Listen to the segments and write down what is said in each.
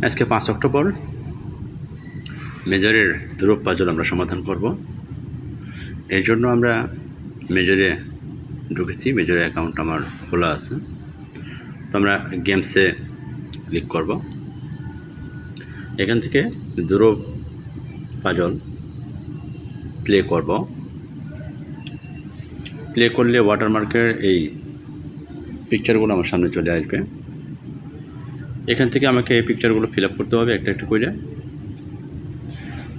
আজকে 5 অক্টোবর মেজরের ধ্রুব পাজল আমরা সমাধান করব। এর জন্য আমরা মেজরে ঢুকেছি, মেজরের অ্যাকাউন্ট আমার খোলা আছে। তো আমরা গেমসে ক্লিক করব। এখান থেকে ধ্রুব পাজল প্লে করব। প্লে করলে ওয়াটারমার্কের এই পিকচারগুলো আমার সামনে চলে আসবে। এখান থেকে আমাকে এই পিকচারগুলো ফিল আপ করতে হবে একটা একটা করে।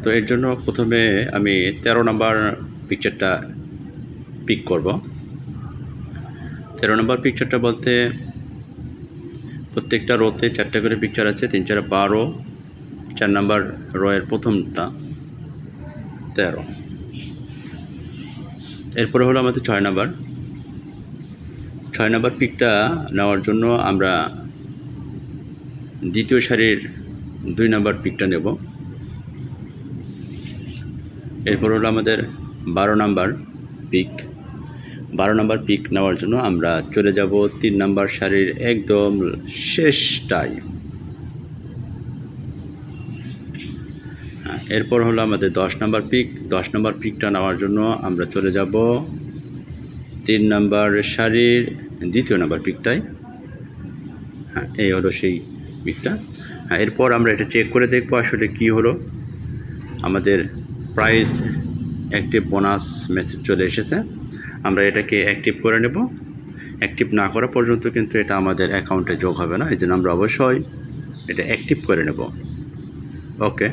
তো এর জন্য প্রথমে আমি 13 নম্বর পিকচারটা পিক করব। 13 নম্বর পিকচারটা বলতে প্রত্যেকটা রোতে 4টা করে পিকচার আছে, 3 4 12, 4 নম্বর রয়ের প্রথমটা 13। এরপরে হলো আমাদের 6 নম্বর। 6 নম্বর পিকটা নেওয়ার জন্য আমরা দ্বিতীয় সারির 2 নম্বর পিকটা নেব। এরপর হলো আমাদের 12 নম্বর পিক। 12 নম্বর পিক নেওয়ার জন্য আমরা চলে যাব 3 নম্বর সারির একদম শেষটায়। এরপর হলো আমাদের 10 নম্বর পিক। 10 নম্বর পিকটা নেওয়ার জন্য আমরা চলে যাব 3 নম্বর সারির 2য় নম্বর পিকটায়। এই হলো সেই পিকটা। এরপর আমরা এটা চেক করে দেখব আসলে কি হলো। আমাদের প্রাইস অ্যাক্টিভ বোনাস মেসেজ চলে এসেছে। আমরা এটাকে অ্যাক্টিভ করে নেব। অ্যাক্টিভ না করা পর্যন্ত কিন্তু এটা আমাদের অ্যাকাউন্টে যোগ হবে না, এই জন্য আমরা অবশ্যই এটা অ্যাক্টিভ করে নেব। ওকে।